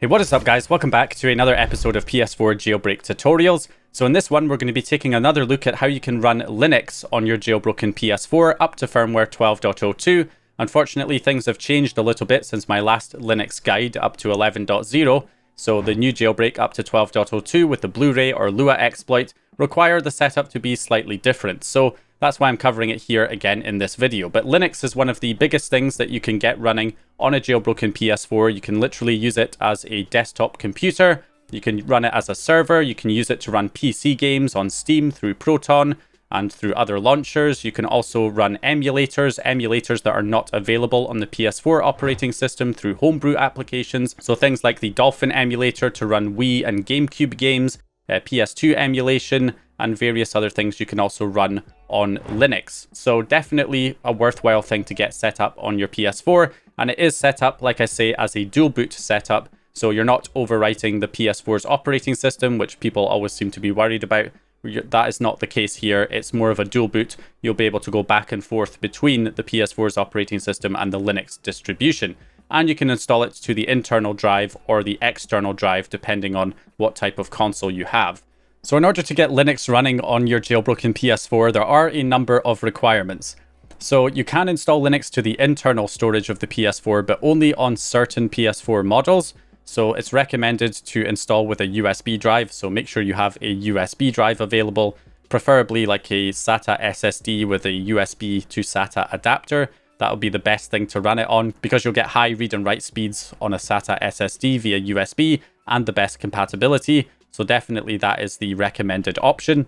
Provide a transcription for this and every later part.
Hey, what is up guys? Welcome back to another episode of PS4 jailbreak tutorials. So in this one, we're going to be taking another look at how you can run Linux on your jailbroken PS4 up to firmware 12.02. Unfortunately, things have changed a little bit since my last Linux guide up to 11.0. So the new jailbreak up to 12.02 with the Blu-ray or Lua exploit require the setup to be slightly different. So that's why I'm covering it here again in this video. But Linux is one of the biggest things that you can get running on a jailbroken PS4. You can literally use it as a desktop computer. You can run it as a server. You can use it to run PC games on Steam through Proton and through other launchers. You can also run emulators that are not available on the PS4 operating system through homebrew applications. So things like the Dolphin emulator to run Wii and GameCube games, PS2 emulation, and various other things you can also run on Linux. So definitely a worthwhile thing to get set up on your PS4. And it is set up, like I say, as a dual boot setup. So you're not overwriting the PS4's operating system, which people always seem to be worried about. That is not the case here. It's more of a dual boot. You'll be able to go back and forth between the PS4's operating system and the Linux distribution. And you can install it to the internal drive or the external drive, depending on what type of console you have. So in order to get Linux running on your jailbroken PS4, there are a number of requirements. So you can install Linux to the internal storage of the PS4, but only on certain PS4 models. So it's recommended to install with a USB drive. So make sure you have a USB drive available, preferably like a SATA SSD with a USB to SATA adapter. That would be the best thing to run it on because you'll get high read and write speeds on a SATA SSD via USB and the best compatibility. So definitely that is the recommended option.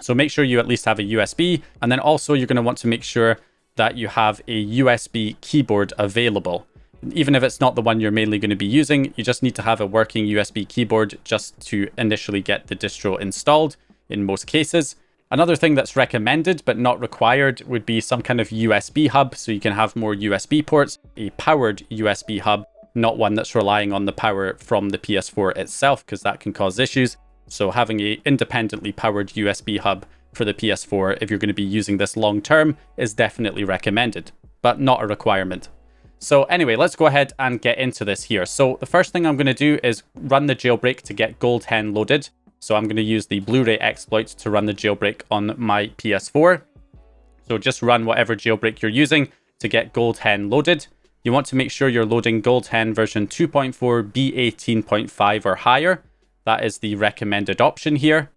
So make sure you at least have a USB, and then also you're going to want to make sure that you have a USB keyboard available. Even if it's not the one you're mainly going to be using, you just need to have a working USB keyboard just to initially get the distro installed in most cases. Another thing that's recommended but not required would be some kind of USB hub, so you can have more USB ports, a powered USB hub, not one that's relying on the power from the PS4 itself, because that can cause issues. So having a independently powered USB hub for the PS4, if you're going to be using this long term, is definitely recommended, but not a requirement. So anyway, let's go ahead and get into this here. So the first thing I'm going to do is run the jailbreak to get Gold Hen loaded. So I'm going to use the Blu-ray exploit to run the jailbreak on my PS4. So just run whatever jailbreak you're using to get Gold Hen loaded. You want to make sure you're loading Gold Hen version 2.4 B18.5 or higher. That is the recommended option here.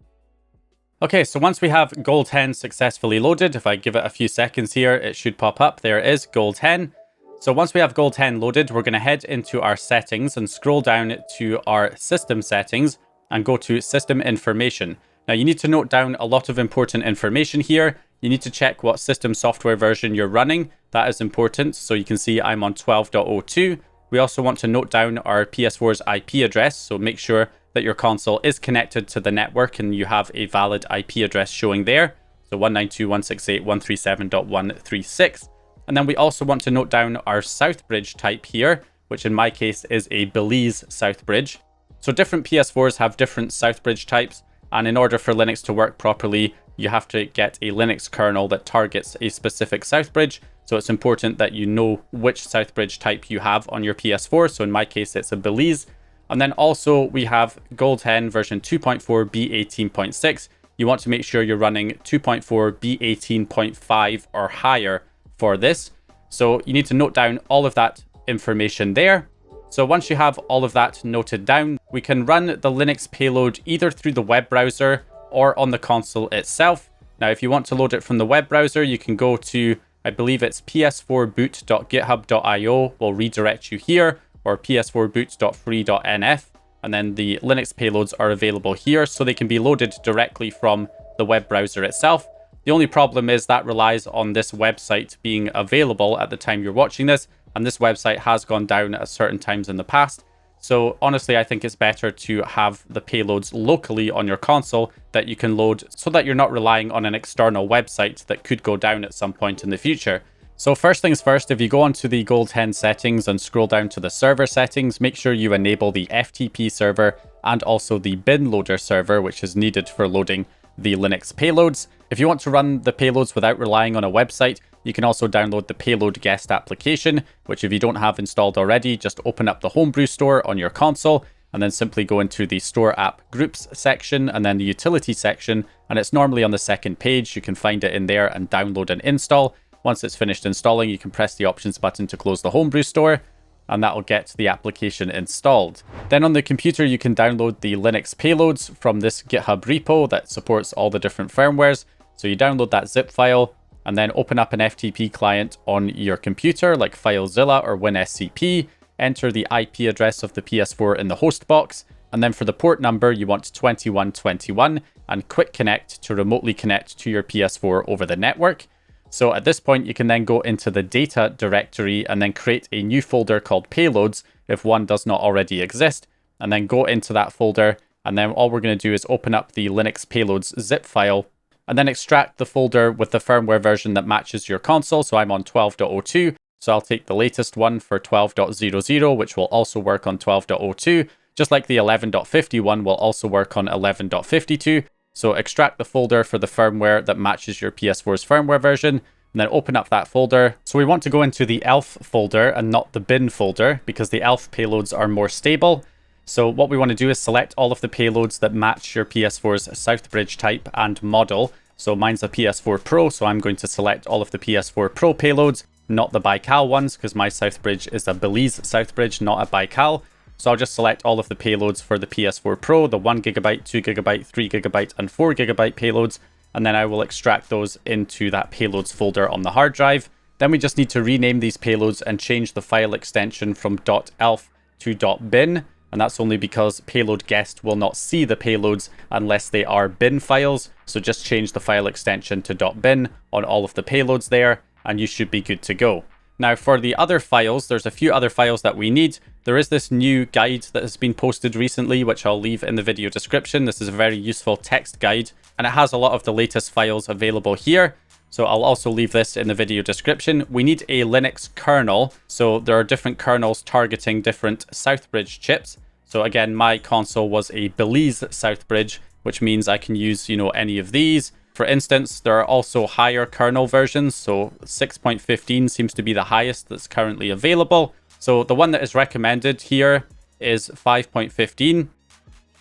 Okay, so once we have Gold Hen successfully loaded, if I give it a few seconds here, it should pop up. There it is, Gold Hen. So once we have Gold Hen loaded, we're going to head into our settings and scroll down to our system settings and go to system information. Now you need to note down a lot of important information here. You need to check what system software version you're running. That is important. So you can see I'm on 12.02. We also want to note down our PS4's IP address. So make sure that your console is connected to the network and you have a valid IP address showing there. So 192.168.137.136. And then we also want to note down our Southbridge type here, which in my case is a Belize Southbridge. So different PS4s have different Southbridge types. And in order for Linux to work properly, you have to get a Linux kernel that targets a specific Southbridge. So it's important that you know which Southbridge type you have on your PS4. So in my case, it's a Belize. And then also we have Gold Hen version 2.4 B18.6. You want to make sure you're running 2.4 B18.5 or higher for this. So you need to note down all of that information there. So once you have all of that noted down, we can run the Linux payload either through the web browser or on the console itself. Now, if you want to load it from the web browser, you can go to, I believe it's ps4boot.github.io will redirect you here, or ps4boot.free.nf. And then the Linux payloads are available here, so they can be loaded directly from the web browser itself. The only problem is that relies on this website being available at the time you're watching this, and this website has gone down at certain times in the past. So honestly, I think it's better to have the payloads locally on your console that you can load so that you're not relying on an external website that could go down at some point in the future. So first things first, if you go onto the Gold Hen settings and scroll down to the server settings, make sure you enable the FTP server and also the bin loader server, which is needed for loading the Linux payloads. If you want to run the payloads without relying on a website, you can also download the Payload Guest application, which if you don't have installed already, just open up the Homebrew store on your console and then simply go into the Store App Groups section and then the Utility section, and it's normally on the second page. You can find it in there and download and install. Once it's finished installing, you can press the Options button to close the Homebrew store, and that'll get the application installed. Then on the computer, you can download the Linux payloads from this GitHub repo that supports all the different firmwares. So you download that zip file and then open up an FTP client on your computer like FileZilla or WinSCP, enter the IP address of the PS4 in the host box, and then for the port number, you want 2121 and quick connect to remotely connect to your PS4 over the network. So at this point, you can then go into the data directory and then create a new folder called Payloads if one does not already exist, and then go into that folder. And then all we're going to do is open up the Linux Payloads zip file and then extract the folder with the firmware version that matches your console. So I'm on 12.02, so I'll take the latest one for 12.00, which will also work on 12.02, just like the 11.51 will also work on 11.52. So extract the folder for the firmware that matches your PS4's firmware version, and then open up that folder. So we want to go into the ELF folder and not the bin folder because the ELF payloads are more stable. So what we want to do is select all of the payloads that match your PS4's Southbridge type and model. So mine's a PS4 Pro, so I'm going to select all of the PS4 Pro payloads, not the Baikal ones, because my Southbridge is a Belize Southbridge, not a Baikal. So I'll just select all of the payloads for the PS4 Pro, the 1GB, 2GB, 3GB, and 4GB payloads, and then I will extract those into that payloads folder on the hard drive. Then we just need to rename these payloads and change the file extension from .elf to .bin. And that's only because Payload Guest will not see the payloads unless they are bin files. So just change the file extension to .bin on all of the payloads there, and you should be good to go. Now for the other files, there's a few other files that we need. There is this new guide that has been posted recently, which I'll leave in the video description. This is a very useful text guide, and it has a lot of the latest files available here. So I'll also leave this in the video description. We need a Linux kernel. So there are different kernels targeting different Southbridge chips. So again, my console was a Belize Southbridge, which means I can use, any of these. For instance, there are also higher kernel versions. So 6.15 seems to be the highest that's currently available. So the one that is recommended here is 5.15.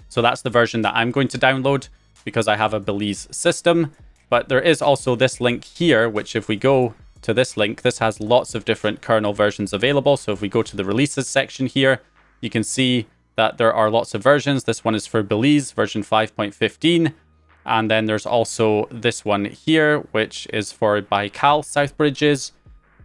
So that's the version that I'm going to download because I have a Belize system. But there is also this link here, which if we go to this link, this has lots of different kernel versions available. So if we go to the releases section here, you can see that there are lots of versions. This one is for Belize, version 5.15. And then there's also this one here, which is for Baikal Southbridges.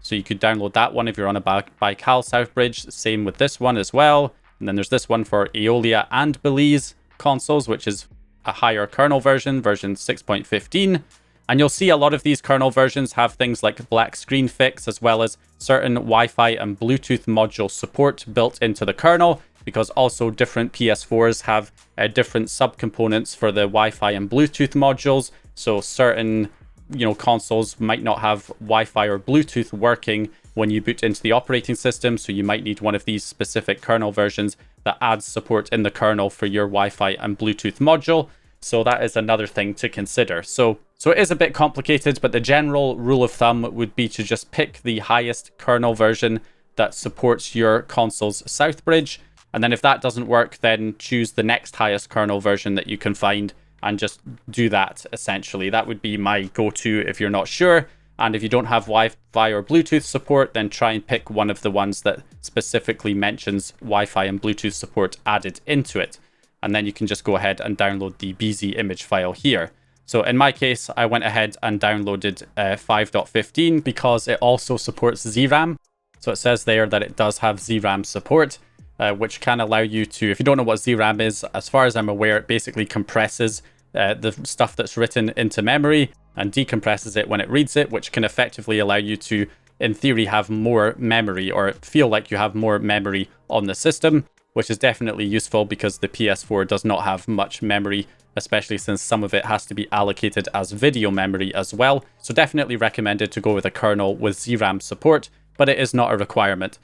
So you could download that one if you're on a Baikal Southbridge. Same with this one as well. And then there's this one for Aeolia and Belize consoles, which is a higher kernel version, version 6.15. And you'll see a lot of these kernel versions have things like black screen fix, as well as certain Wi-Fi and Bluetooth module support built into the kernel, because also different PS4s have different subcomponents for the Wi-Fi and Bluetooth modules. So certain, consoles might not have Wi-Fi or Bluetooth working when you boot into the operating system. So you might need one of these specific kernel versions that adds support in the kernel for your Wi-Fi and Bluetooth module. So that is another thing to consider. So it is a bit complicated, but the general rule of thumb would be to just pick the highest kernel version that supports your console's Southbridge. And then if that doesn't work, then choose the next highest kernel version that you can find and just do that, essentially. That would be my go-to if you're not sure. And if you don't have Wi-Fi or Bluetooth support, then try and pick one of the ones that specifically mentions Wi-Fi and Bluetooth support added into it. And then you can just go ahead and download the BZ image file here. So in my case, I went ahead and downloaded 5.15 because it also supports zram. So it says there that it does have zram support. Which can allow you to, if you don't know what zram is, as far as I'm aware, it basically compresses the stuff that's written into memory and decompresses it when it reads it, which can effectively allow you to, in theory, have more memory or feel like you have more memory on the system, which is definitely useful because the PS4 does not have much memory, especially since some of it has to be allocated as video memory as well. So definitely recommended to go with a kernel with zram support, but it is not a requirement.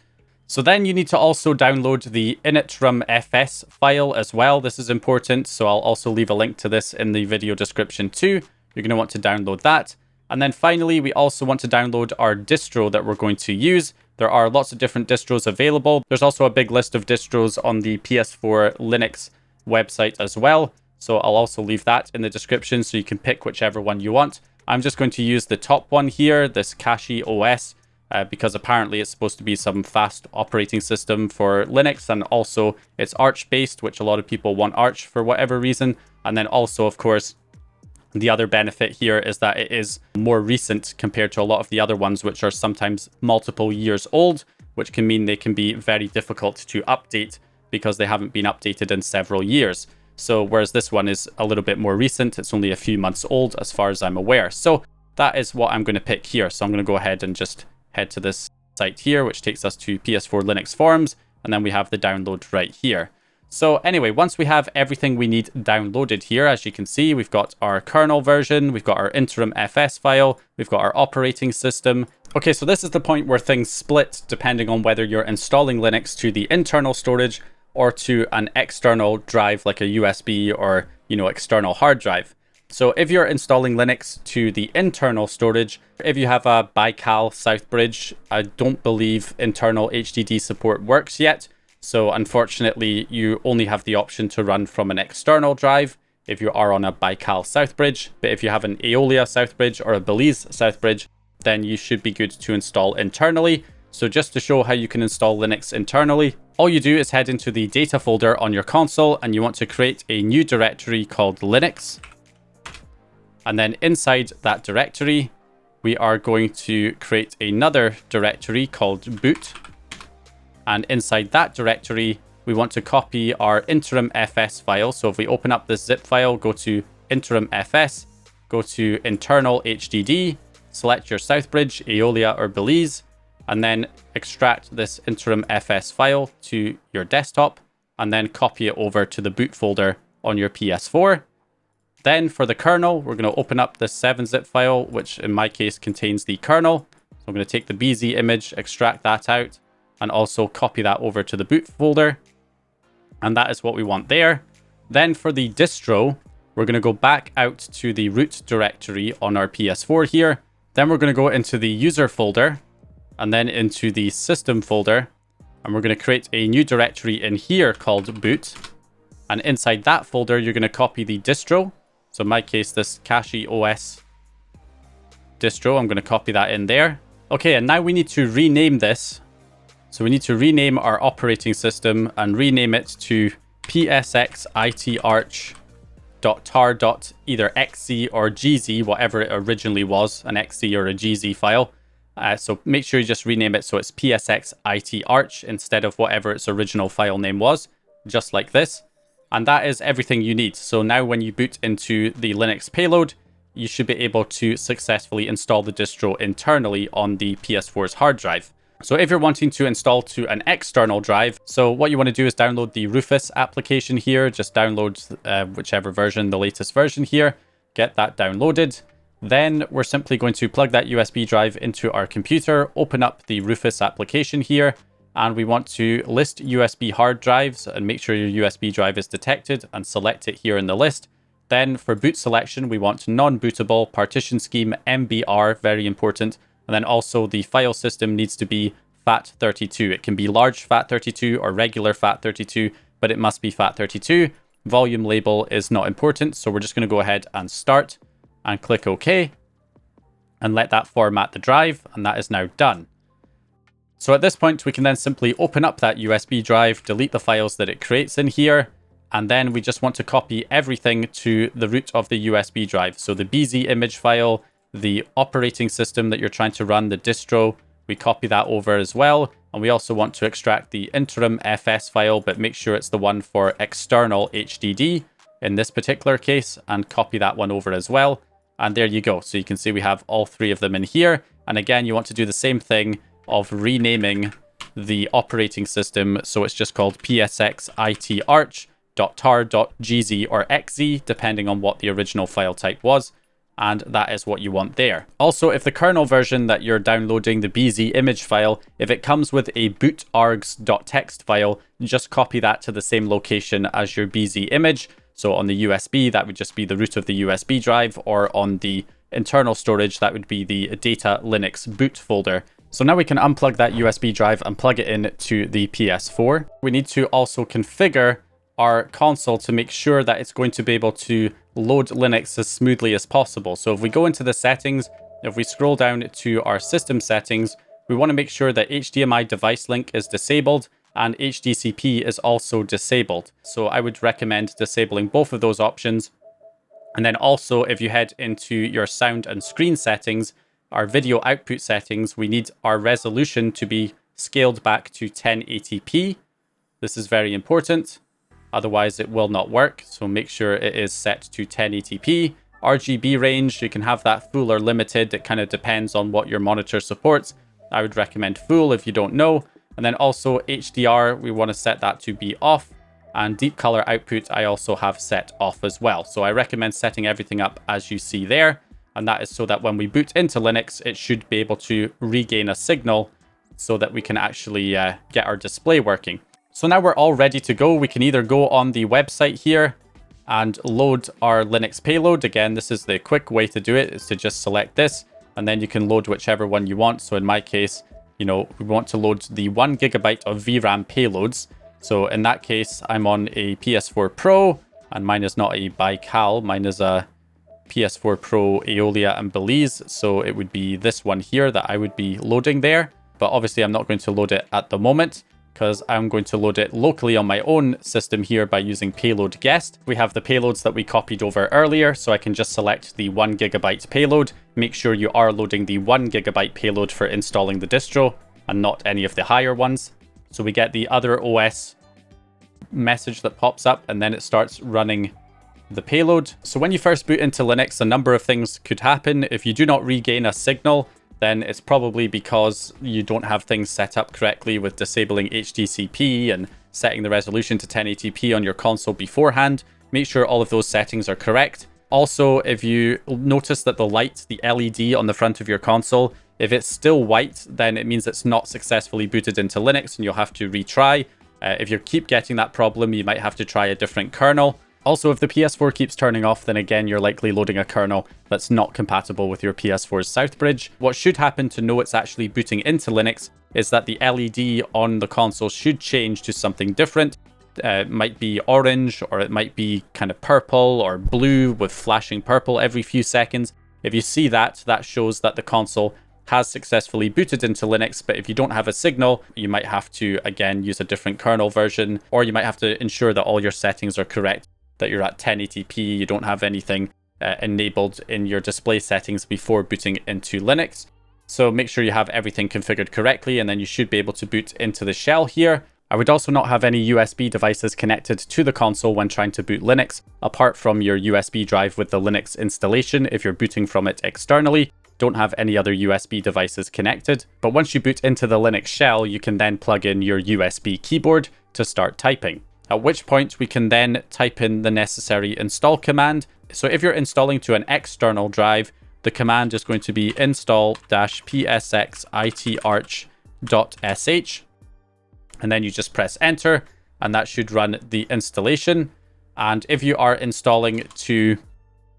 So then you need to also download the initramfs file as well. This is important, so I'll also leave a link to this in the video description too. You're going to want to download that. And then finally, we also want to download our distro that we're going to use. There are lots of different distros available. There's also a big list of distros on the PS4 Linux website as well. So I'll also leave that in the description so you can pick whichever one you want. I'm just going to use the top one here, this Kashi OS, because apparently it's supposed to be some fast operating system for Linux, and also it's Arch based, which a lot of people want Arch for whatever reason. And then also, of course, the other benefit here is that it is more recent compared to a lot of the other ones, which are sometimes multiple years old, which can mean they can be very difficult to update because they haven't been updated in several years. So whereas this one is a little bit more recent, it's only a few months old as far as I'm aware. So that is what I'm going to pick here. So I'm going to go ahead and just head to this site here, which takes us to PS4 Linux forums. And then we have the download right here. So anyway, once we have everything we need downloaded here, as you can see, we've got our kernel version, we've got our interim FS file, we've got our operating system. Okay, so this is the point where things split depending on whether you're installing Linux to the internal storage or to an external drive like a USB or, external hard drive. So if you're installing Linux to the internal storage, if you have a Baikal Southbridge, I don't believe internal HDD support works yet. So unfortunately, you only have the option to run from an external drive if you are on a Baikal Southbridge. But if you have an Aeolia Southbridge or a Belize Southbridge, then you should be good to install internally. So just to show how you can install Linux internally, all you do is head into the data folder on your console and you want to create a new directory called Linux. And then inside that directory, we are going to create another directory called boot. And inside that directory, we want to copy our interim FS file. So if we open up this zip file, go to interim FS, go to internal HDD, select your Southbridge, Aeolia or Belize, and then extract this interim FS file to your desktop, and then copy it over to the boot folder on your PS4. Then for the kernel, we're going to open up this 7-zip file, which in my case contains the kernel. So I'm going to take the BZ image, extract that out, and also copy that over to the boot folder. And that is what we want there. Then for the distro, we're going to go back out to the root directory on our PS4 here. Then we're going to go into the user folder and then into the system folder. And we're going to create a new directory in here called boot. And inside that folder, you're going to copy the distro. So in my case, this Kashi OS distro, I'm going to copy that in there. Okay, and now we need to rename this. So we need to rename our operating system and rename it to psxitarch.tar. Either .xz or gz, whatever it originally was, an xz or a gz file. So make sure you just rename it so it's psxitarch instead of whatever its original file name was, just like this. And that is everything you need. So now when you boot into the Linux payload, you should be able to successfully install the distro internally on the PS4's hard drive. So if you're wanting to install to an external drive, so what you want to do is download the Rufus application here. Just download whichever version, the latest version here. Get that downloaded. Then we're simply going to plug that USB drive into our computer, open up the Rufus application here, and we want to list USB hard drives and make sure your USB drive is detected and select it here in the list. Then for boot selection, we want non-bootable, partition scheme, MBR, very important. And then also the file system needs to be FAT32. It can be large FAT32 or regular FAT32, but it must be FAT32. Volume label is not important. So we're just going to go ahead and start and click OK and let that format the drive. And that is now done. So at this point, we can then simply open up that USB drive, delete the files that it creates in here. And then we just want to copy everything to the root of the USB drive. So the BZ image file, the operating system that you're trying to run, the distro, we copy that over as well. And we also want to extract the interim FS file, but make sure it's the one for external HDD in this particular case, and copy that one over as well. And there you go. So you can see we have all three of them in here. And again, you want to do the same thing of renaming the operating system. So it's just called psxitarch.tar.gz or xz, depending on what the original file type was. And that is what you want there. Also, if the kernel version that you're downloading, the BZ image file, if it comes with a bootargs.txt file, just copy that to the same location as your BZ image. So on the USB, that would just be the root of the USB drive, or on the internal storage, that would be the data Linux boot folder. So now we can unplug that USB drive and plug it in to the PS4. We need to also configure our console to make sure that it's going to be able to load Linux as smoothly as possible. So if we go into the settings, if we scroll down to our system settings, we want to make sure that HDMI device link is disabled and HDCP is also disabled. So I would recommend disabling both of those options. And then also, if you head into your sound and screen settings, our video output settings, we need our resolution to be scaled back to 1080p. This is very important. Otherwise, it will not work. So make sure it is set to 1080p. RGB range, you can have that full or limited. It kind of depends on what your monitor supports. I would recommend full if you don't know. And then also HDR, we want to set that to be off. And deep color output, I also have set off as well. So I recommend setting everything up as you see there. And that is so that when we boot into Linux, it should be able to regain a signal so that we can actually get our display working. So now we're all ready to go. We can either go on the website here and load our Linux payload. Again, this is the quick way to do it, is to just select this, and then you can load whichever one you want. So in my case, you know, we want to load the 1 GB of VRAM payloads. So in that case, I'm on a PS4 Pro, and mine is not a Baikal, mine is a PS4 Pro Aeolia and Belize. So it would be this one here that I would be loading there. But obviously I'm not going to load it at the moment, because I'm going to load it locally on my own system here by using payload guest. We have the payloads that we copied over earlier, so I can just select the 1 GB payload. Make sure you are loading the 1 GB payload for installing the distro and not any of the higher ones. So we get the other OS message that pops up, and then it starts running the payload. So when you first boot into Linux, a number of things could happen. If you do not regain a signal, then it's probably because you don't have things set up correctly with disabling HDCP and setting the resolution to 1080p on your console beforehand. Make sure all of those settings are correct. Also, if you notice that the light, the LED on the front of your console, if it's still white, then it means it's not successfully booted into Linux and you'll have to retry. If you keep getting that problem, you might have to try a different kernel. Also, if the PS4 keeps turning off, then again, you're likely loading a kernel that's not compatible with your PS4's South Bridge. What should happen to know it's actually booting into Linux is that the LED on the console should change to something different. It might be orange, or it might be kind of purple or blue with flashing purple every few seconds. If you see that, that shows that the console has successfully booted into Linux. But if you don't have a signal, you might have to, again, use a different kernel version, or you might have to ensure that all your settings are correct, that you're at 1080p, you don't have anything enabled in your display settings before booting into Linux. So make sure you have everything configured correctly, and then you should be able to boot into the shell here. I would also not have any USB devices connected to the console when trying to boot Linux, apart from your USB drive with the Linux installation. If you're booting from it externally, don't have any other USB devices connected. But once you boot into the Linux shell, you can then plug in your USB keyboard to start typing. At which point we can then type in the necessary install command. So if you're installing to an external drive, the command is going to be install-psxitarch.sh. And then you just press enter, and that should run the installation. And if you are installing to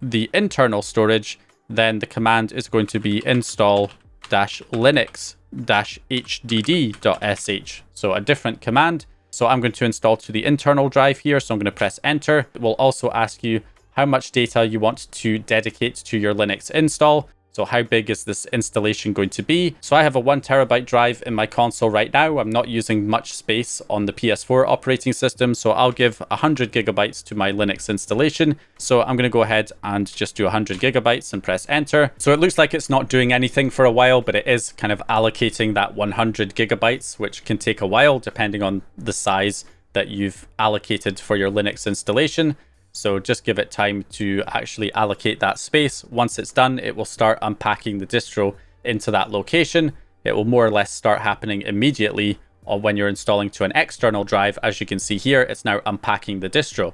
the internal storage, then the command is going to be install-linux-hdd.sh. So a different command. So I'm going to install to the internal drive here. So I'm going to press enter. It will also ask you how much data you want to dedicate to your Linux install. So how big is this installation going to be? So I have a 1 TB drive in my console right now. I'm not using much space on the PS4 operating system. So I'll give 100 GB to my Linux installation. So I'm going to go ahead and just do 100 GB and press enter. So it looks like it's not doing anything for a while, but it is kind of allocating that 100 GB, which can take a while depending on the size that you've allocated for your Linux installation. So just give it time to actually allocate that space. Once it's done, it will start unpacking the distro into that location. It will more or less start happening immediately, or when you're installing to an external drive. As you can see here, it's now unpacking the distro.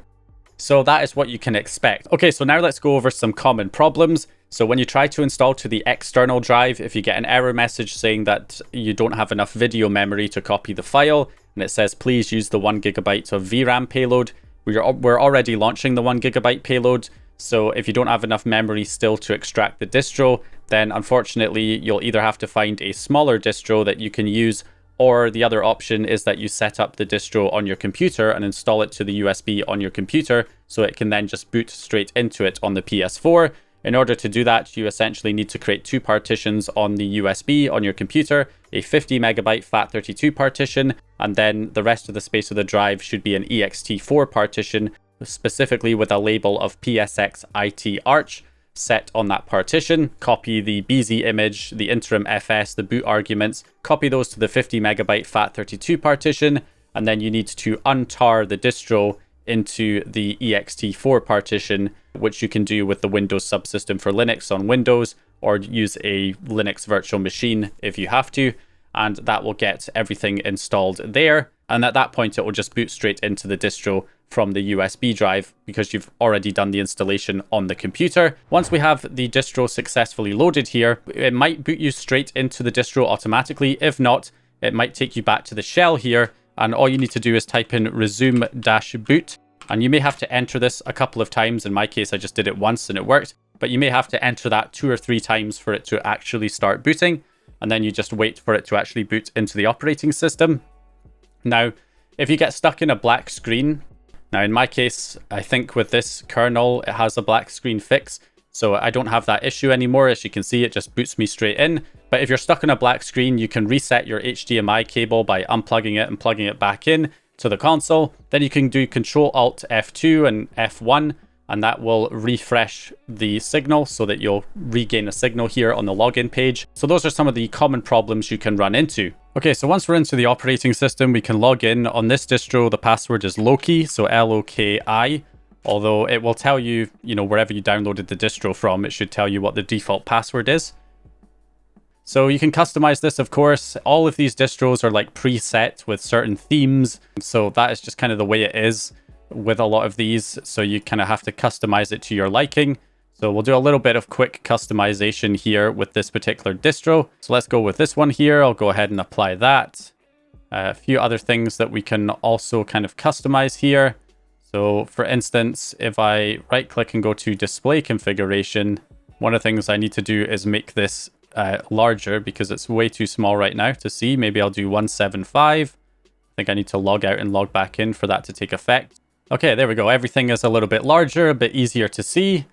So that is what you can expect. Okay, so now let's go over some common problems. So when you try to install to the external drive, if you get an error message saying that you don't have enough video memory to copy the file, and it says please use the 1 GB of VRAM payload, we're already launching the 1 GB payload. So if you don't have enough memory still to extract the distro, then unfortunately you'll either have to find a smaller distro that you can use, or the other option is that you set up the distro on your computer and install it to the USB on your computer, so it can then just boot straight into it on the PS4. In order to do that, you essentially need to create 2 partitions on the USB on your computer, a 50 MB FAT32 partition, and then the rest of the space of the drive should be an ext4 partition, specifically with a label of PSX IT Arch set on that partition. Copy the BZ image, the interim FS, the boot arguments, copy those to the 50 MB FAT32 partition, and then you need to untar the distro into the ext4 partition, which you can do with the Windows subsystem for Linux on Windows, or use a Linux virtual machine if you have to, and that will get everything installed there. And at that point, it will just boot straight into the distro from the USB drive because you've already done the installation on the computer. Once we have the distro successfully loaded here, it might boot you straight into the distro automatically. If not, it might take you back to the shell here, and all you need to do is type in resume-boot. And you may have to enter this a couple of times. In my case, I just did it once and it worked, but you may have to enter that 2 or 3 times for it to actually start booting. And then you just wait for it to actually boot into the operating system. Now, if you get stuck in a black screen, now in my case, I think with this kernel, it has a black screen fix. So I don't have that issue anymore. As you can see, it just boots me straight in. But if you're stuck on a black screen, you can reset your HDMI cable by unplugging it and plugging it back in to the console. Then you can do Control-Alt F2 and F1, and that will refresh the signal so that you'll regain a signal here on the login page. So those are some of the common problems you can run into. Okay, so once we're into the operating system, we can log in. On this distro, the password is Loki, so L-O-K-I. Although it will tell you, wherever you downloaded the distro from, it should tell you what the default password is. So you can customize this, of course. All of these distros are like preset with certain themes. So that is just kind of the way it is with a lot of these. So you kind of have to customize it to your liking. So we'll do a little bit of quick customization here with this particular distro. So let's go with this one here. I'll go ahead and apply that. A few other things that we can also kind of customize here. So for instance, if I right click and go to display configuration, one of the things I need to do is make this larger because it's way too small right now to see. Maybe I'll do 175. I think I need to log out and log back in for that to take effect. Okay, there we go. Everything is a little bit larger, a bit easier to see.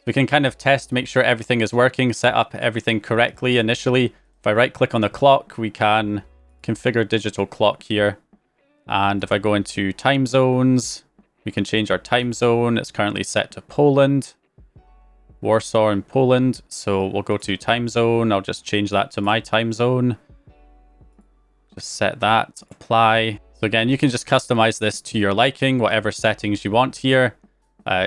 We can kind of test, make sure everything is working, set up everything correctly initially. If I right click on the clock, we can configure digital clock here. And if I go into time zones, we can change our time zone. It's currently set to Poland, Warsaw in Poland. So we'll go to time zone. I'll just change that to my time zone. Just set that, apply. So again, you can just customize this to your liking, whatever settings you want here.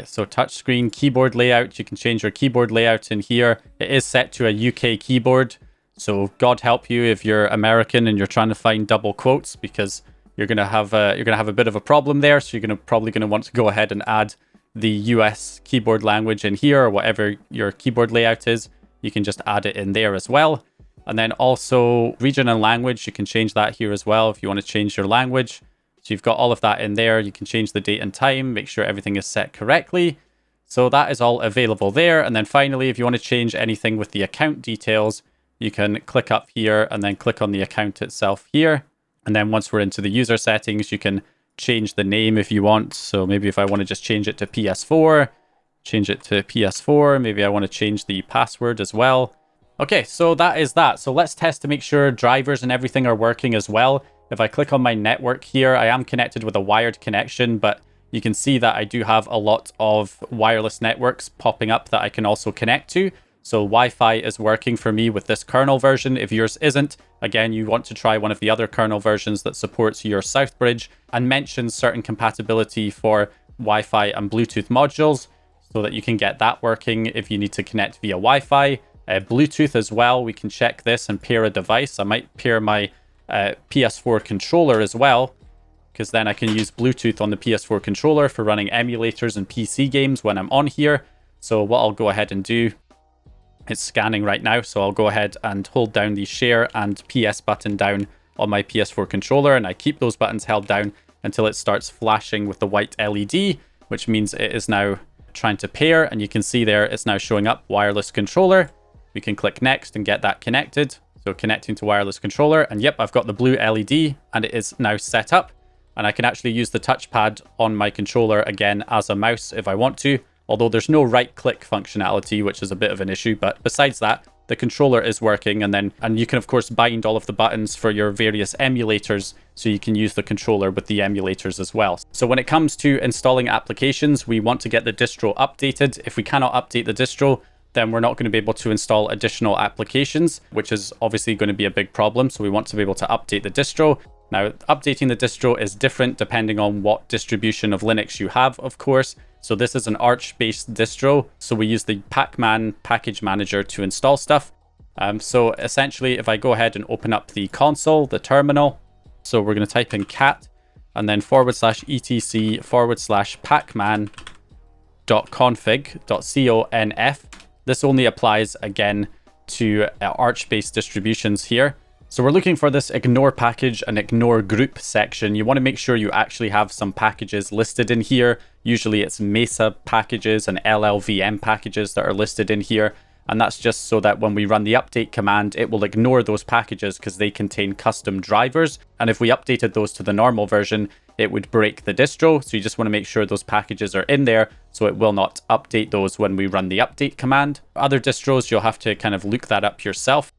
So touchscreen keyboard layout, you can change your keyboard layout in here. It is set to a UK keyboard. So God help you if you're American and you're trying to find double quotes, because you're gonna have a bit of a problem there. So you're probably gonna want to go ahead and add the US keyboard language in here, or whatever your keyboard layout is. You can just add it in there as well. And then also region and language, you can change that here as well if you want to change your language. So you've got all of that in there. You can change the date and time, make sure everything is set correctly. So that is all available there. And then finally, if you want to change anything with the account details, you can click up here and then click on the account itself here. And then once we're into the user settings, you can change the name if you want. So maybe if I want to just change it to PS4, change it to PS4. Maybe I want to change the password as well. Okay, so that is that. So let's test to make sure drivers and everything are working as well. If I click on my network here, I am connected with a wired connection, but you can see that I do have a lot of wireless networks popping up that I can also connect to. So Wi-Fi is working for me with this kernel version. If yours isn't, again, you want to try one of the other kernel versions that supports your Southbridge and mentions certain compatibility for Wi-Fi and Bluetooth modules so that you can get that working if you need to connect via Wi-Fi. Bluetooth as well, we can check this and pair a device. I might pair my PS4 controller as well, because then I can use Bluetooth on the PS4 controller for running emulators and PC games when I'm on here. So what I'll go ahead and do, it's scanning right now, so I'll go ahead and hold down the share and PS button down on my PS4 controller, and I keep those buttons held down until it starts flashing with the white LED, which means it is now trying to pair. And you can see there it's now showing up wireless controller. We can click next and get that connected. So connecting to wireless controller, and yep, I've got the blue LED and it is now set up. And I can actually use the touchpad on my controller again as a mouse if I want to, although there's no right click functionality, which is a bit of an issue. But besides that, the controller is working, and you can of course bind all of the buttons for your various emulators, so you can use the controller with the emulators as well. So when it comes to installing applications, we want to get the distro updated. If we cannot update the distro, then we're not going to be able to install additional applications, which is obviously going to be a big problem. So we want to be able to update the distro. Now, updating the distro is different depending on what distribution of Linux you have, of course. So this is an Arch-based distro. So we use the Pacman package manager to install stuff. So essentially, if I go ahead and open up the console, the terminal, so we're going to type in cat and then /etc/pacman.config.conf. This only applies again to Arch-based distributions here. So we're looking for this ignore package and ignore group section. You want to make sure you actually have some packages listed in here. Usually it's Mesa packages and LLVM packages that are listed in here. And that's just so that when we run the update command, it will ignore those packages because they contain custom drivers. And if we updated those to the normal version, it would break the distro. So you just want to make sure those packages are in there so it will not update those when we run the update command. Other distros, you'll have to kind of look that up yourself.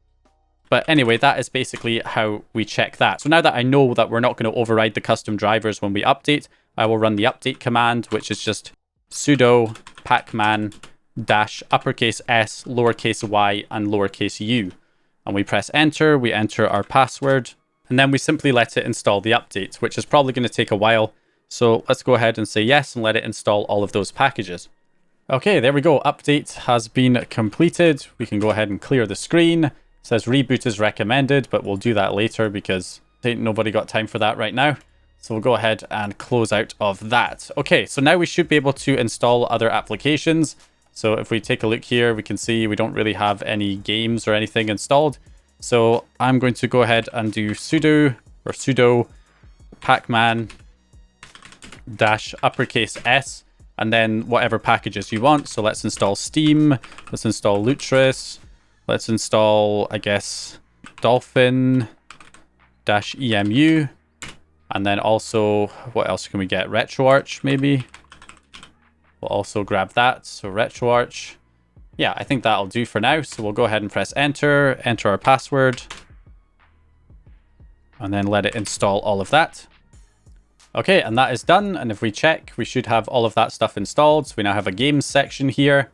But anyway, that is basically how we check that. So now that I know that we're not going to override the custom drivers when we update, I will run the update command, which is just sudo pacman -uppercase s, lowercase y, and lowercase u. And we press enter, we enter our password, and then we simply let it install the update, which is probably going to take a while. So let's go ahead and say yes and let it install all of those packages. Okay, there we go. Update has been completed. We can go ahead and clear the screen. It says reboot is recommended, but we'll do that later because ain't nobody got time for that right now. So we'll go ahead and close out of that. Okay, so now we should be able to install other applications. So if we take a look here, we can see we don't really have any games or anything installed. So I'm going to go ahead and do sudo pacman -uppercase s, and then whatever packages you want. So let's install Steam, let's install Lutris, let's install, I guess, Dolphin -emu, and then also, what else can we get? RetroArch, maybe? We'll also grab that, so RetroArch. Yeah, I think that'll do for now. So we'll go ahead and press enter, enter our password, and then let it install all of that. Okay, and that is done. And if we check, we should have all of that stuff installed. So we now have a games section here.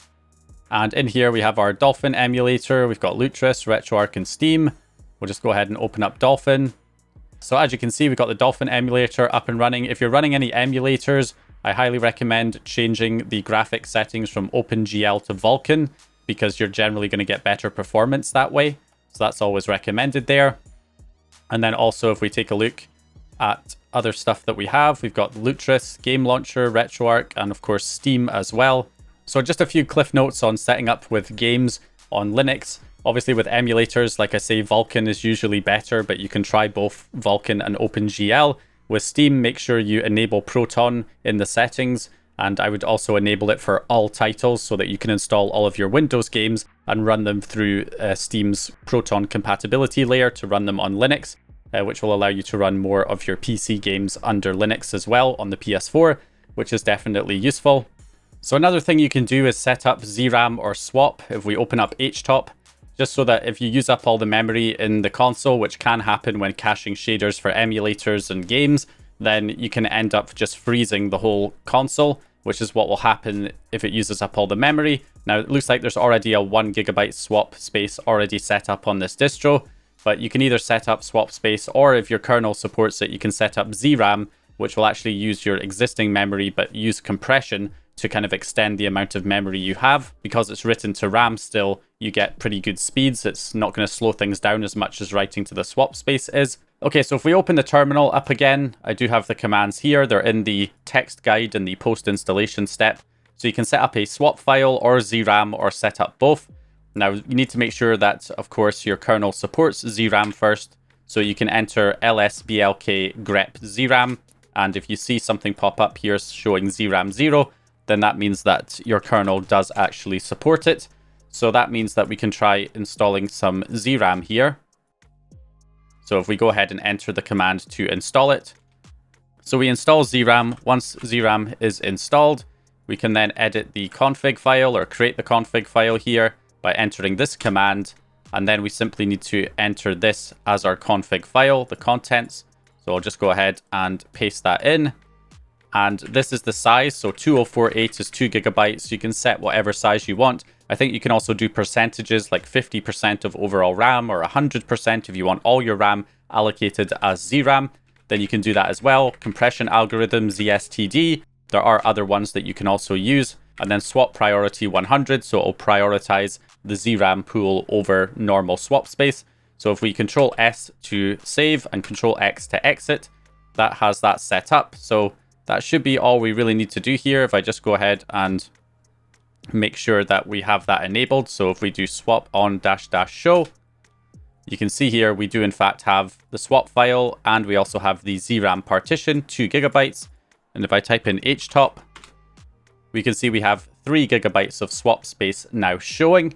And in here, we have our Dolphin emulator. We've got Lutris, RetroArch, and Steam. We'll just go ahead and open up Dolphin. So as you can see, we've got the Dolphin emulator up and running. If you're running any emulators, I highly recommend changing the graphics settings from OpenGL to Vulkan, because you're generally going to get better performance that way. So that's always recommended there. And then also, if we take a look at other stuff that we have, we've got Lutris, Game Launcher, RetroArch, and of course Steam as well. So just a few cliff notes on setting up with games on Linux. Obviously with emulators, like I say, Vulkan is usually better, but you can try both Vulkan and OpenGL. With Steam, make sure you enable Proton in the settings, and I would also enable it for all titles so that you can install all of your Windows games and run them through Steam's Proton compatibility layer to run them on Linux, which will allow you to run more of your PC games under Linux as well on the PS4, which is definitely useful. So another thing you can do is set up zram or swap if we open up htop, just so that if you use up all the memory in the console, which can happen when caching shaders for emulators and games, then you can end up just freezing the whole console, which is what will happen if it uses up all the memory. Now, it looks like there's already a 1 GB swap space already set up on this distro, but you can either set up swap space, or if your kernel supports it, you can set up zram, which will actually use your existing memory, but use compression to kind of extend the amount of memory you have. Because it's written to RAM still, you get pretty good speeds. It's not going to slow things down as much as writing to the swap space is. Okay, so if we open the terminal up again, I do have the commands here. They're in the text guide in the post-installation step. So you can set up a swap file or zram, or set up both. Now, you need to make sure that, of course, your kernel supports zram first. So you can enter lsblk grep zram, And if you see something pop up here showing zram 0, then that means that your kernel does actually support it. So that means that we can try installing some zram here. So if we go ahead and enter the command to install it. So we install zram. Once zram is installed, we can then edit the config file or create the config file here by entering this command. And then we simply need to enter this as our config file, the contents. So I'll just go ahead and paste that in. And this is the size. So 2048 is 2 gigabytes. You can set whatever size you want. I think you can also do percentages like 50% of overall RAM or 100% if you want all your RAM allocated as zram. Then you can do that as well. Compression algorithm, ZSTD. There are other ones that you can also use. And then swap priority 100. So it'll prioritize the zram pool over normal swap space. So if we Control S to save and Control X to exit, that has that set up. So that should be all we really need to do here. If I just go ahead and make sure that we have that enabled. So if we do swap on -- show, you can see here we do in fact have the swap file, and we also have the zram partition, 2 gigabytes. And if I type in htop, we can see we have 3 gigabytes of swap space now showing,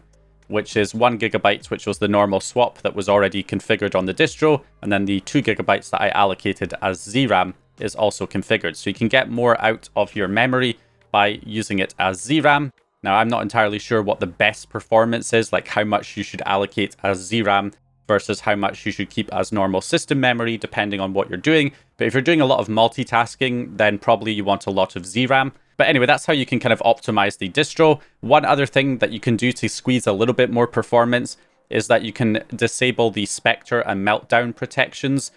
which is 1 gigabyte, which was the normal swap that was already configured on the distro. And then the 2 gigabytes that I allocated as zram is also configured. So you can get more out of your memory by using it as zram. Now, I'm not entirely sure what the best performance is, like how much you should allocate as zram versus how much you should keep as normal system memory, depending on what you're doing. But if you're doing a lot of multitasking, then probably you want a lot of zram. But anyway, that's how you can kind of optimize the distro. One other thing that you can do to squeeze a little bit more performance is that you can disable the Spectre and Meltdown protections,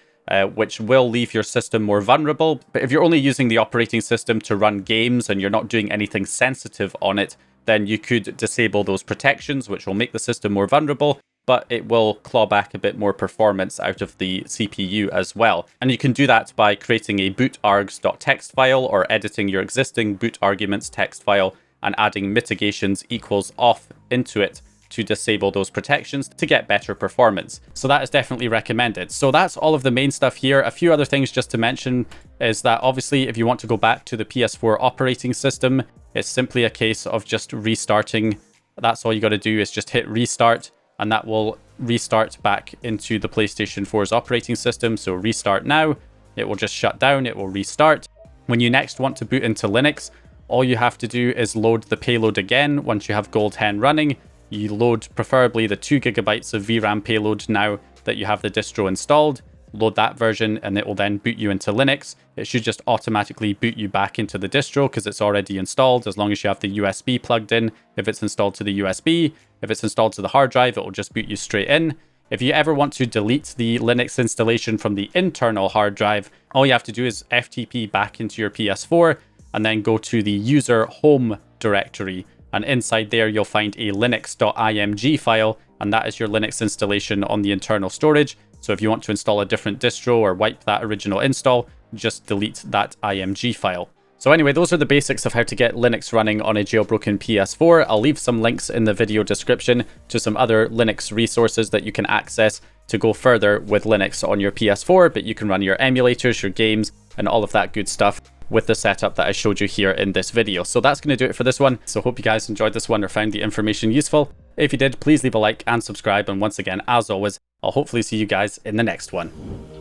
which will leave your system more vulnerable. But if you're only using the operating system to run games and you're not doing anything sensitive on it, then you could disable those protections, which will make the system more vulnerable, but it will claw back a bit more performance out of the CPU as well. And you can do that by creating a bootargs.txt file or editing your existing boot arguments text file and adding mitigations equals off into it to disable those protections to get better performance. So that is definitely recommended. So that's all of the main stuff here. A few other things just to mention is that obviously if you want to go back to the PS4 operating system, it's simply a case of just restarting. That's all you got to do is just hit restart, and that will restart back into the PlayStation 4's operating system. So restart now, it will just shut down, it will restart. When you next want to boot into Linux, all you have to do is load the payload again. Once you have Gold Hen running, you load preferably the 2 gigabytes of VRAM payload now that you have the distro installed. Load that version and it will then boot you into Linux. It should just automatically boot you back into the distro because it's already installed, as long as you have the USB plugged in. If it's installed to the USB, if it's installed to the hard drive, it will just boot you straight in. If you ever want to delete the Linux installation from the internal hard drive, all you have to do is FTP back into your PS4 and then go to the user home directory. And inside there, you'll find a linux.img file, and that is your Linux installation on the internal storage. So if you want to install a different distro or wipe that original install, just delete that img file. So anyway, those are the basics of how to get Linux running on a jailbroken PS4. I'll leave some links in the video description to some other Linux resources that you can access to go further with Linux on your PS4, but you can run your emulators, your games, and all of that good stuff with the setup that I showed you here in this video. So that's going to do it for this one. So hope you guys enjoyed this one or found the information useful. If you did, please leave a like and subscribe. And once again, as always, I'll hopefully see you guys in the next one.